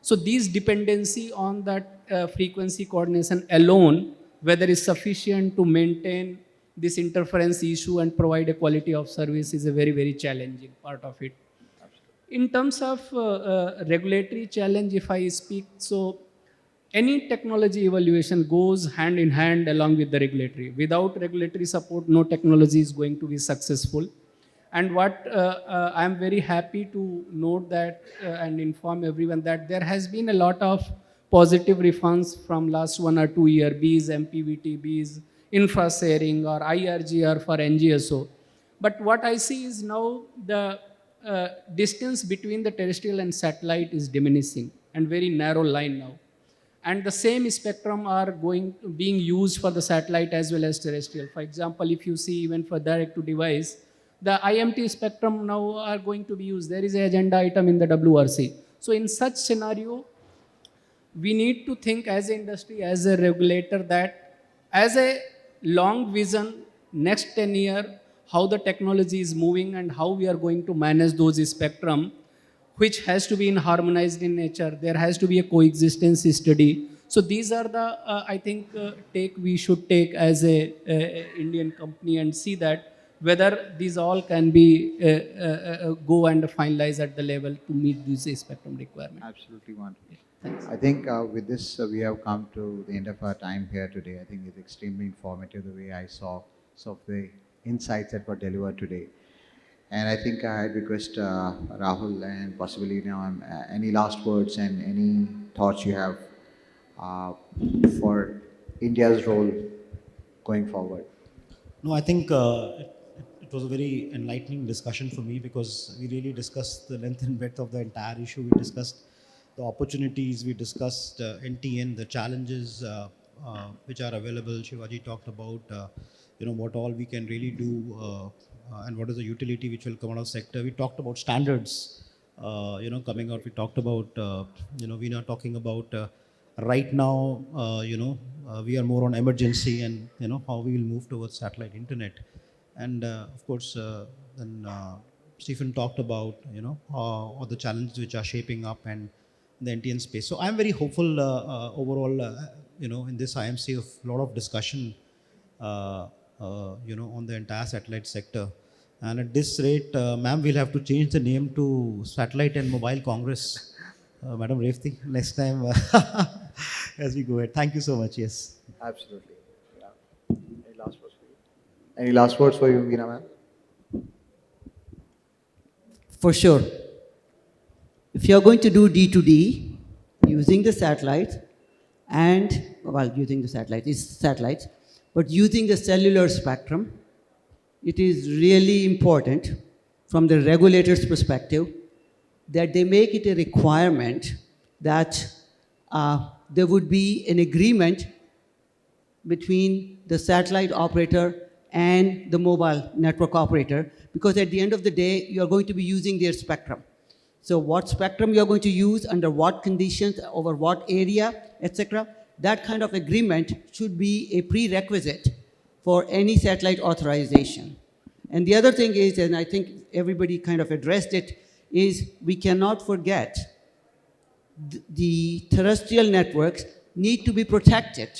So these dependency on that frequency coordination alone, whether it's sufficient to maintain this interference issue and provide a quality of service, is a very, very challenging part of it. In terms of regulatory challenge, if I speak, so any technology evaluation goes hand in hand along with the regulatory. Without regulatory support, no technology is going to be successful. And what I'm very happy to note that and inform everyone that there has been a lot of positive reforms from last 1 or 2 years, be it MPVT, be it infra sharing or IRGR for NGSO. But what I see is now the distance between the terrestrial and satellite is diminishing and very narrow line now. And the same spectrum are being used for the satellite as well as terrestrial. For example, if you see even for direct to device, the IMT spectrum now are going to be used. There is an agenda item in the WRC. So in such scenario, we need to think as an industry, as a regulator, that as a long vision, next 10 years, how the technology is moving and how we are going to manage those spectrum, which has to be in harmonized in nature. There has to be a coexistence study. So these are the, I think, take we should take as a Indian company and see that whether these all can be go and finalize at the level to meet these spectrum requirements.
Absolutely wonderful.
Thanks.
I think with this, we have come to the end of our time here today. I think it's extremely informative the way I saw some of the insights that were delivered today. And I think I'd request Rahul and possibly now any last words and any thoughts you have for India's role going forward.
No, I think it was a very enlightening discussion for me because we really discussed the length and breadth of the entire issue. We discussed the opportunities, we discussed NTN, the challenges which are available. Shivaji talked about what all we can really do and what is the utility which will come out of sector. We talked about standards, coming out. We talked about, Veena talking about right now, we are more on emergency and, how we will move towards satellite internet. And of course, then Stephen talked about, all the challenges which are shaping up and the NTN space. So I'm very hopeful overall, in this IMC of a lot of discussion, on the entire satellite sector. And at this rate, ma'am, we'll have to change the name to Satellite and Mobile Congress. Madam Revati, next time as we go ahead. Thank you so much. Yes.
Absolutely. Yeah. Any last words for you? Any last words for you, Veena ma'am?
For sure. If you're going to do D2D using the satellites using the satellite, it's satellites, but using the cellular spectrum, it is really important from the regulator's perspective that they make it a requirement that there would be an agreement between the satellite operator and the mobile network operator, because at the end of the day, you are going to be using their spectrum. So what spectrum you are going to use, under what conditions, over what area, etc., that kind of agreement should be a prerequisite for any satellite authorization. And the other thing is, and I think everybody kind of addressed it, is we cannot forget the terrestrial networks need to be protected.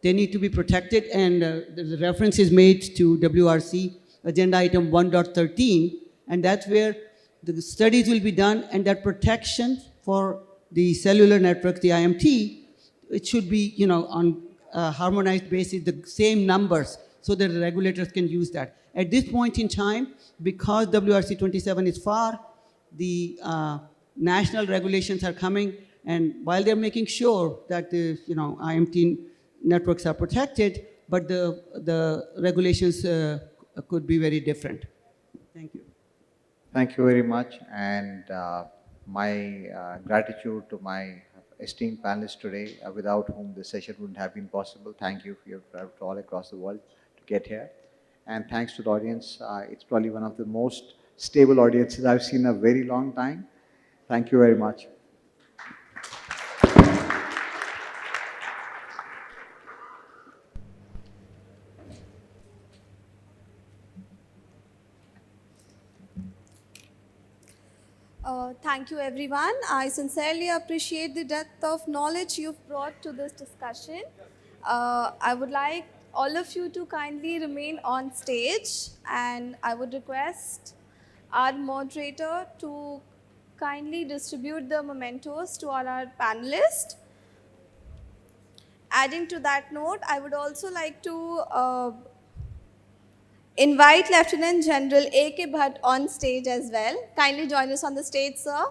They need to be protected, and the reference is made to WRC agenda item 1.13, and that's where the studies will be done, and that protection for the cellular network, the IMT, it should be, on a harmonized basis, the same numbers, so that the regulators can use that. At this point in time, because WRC 27 is far, the national regulations are coming, and while they're making sure that the IMT networks are protected, but the regulations could be very different. Thank you.
Thank you very much, and my gratitude to my esteemed panelists today, without whom this session wouldn't have been possible. Thank you for your travel all across the world to get here. And thanks to the audience. It's probably one of the most stable audiences I've seen in a very long time. Thank you very much.
Thank you, everyone. I sincerely appreciate the depth of knowledge you've brought to this discussion. I would like all of you to kindly remain on stage, and I would request our moderator to kindly distribute the mementos to all our panelists. Adding to that note, I would also like to invite Lieutenant General A.K. Bhatt on stage as well. Kindly join us on the stage, sir.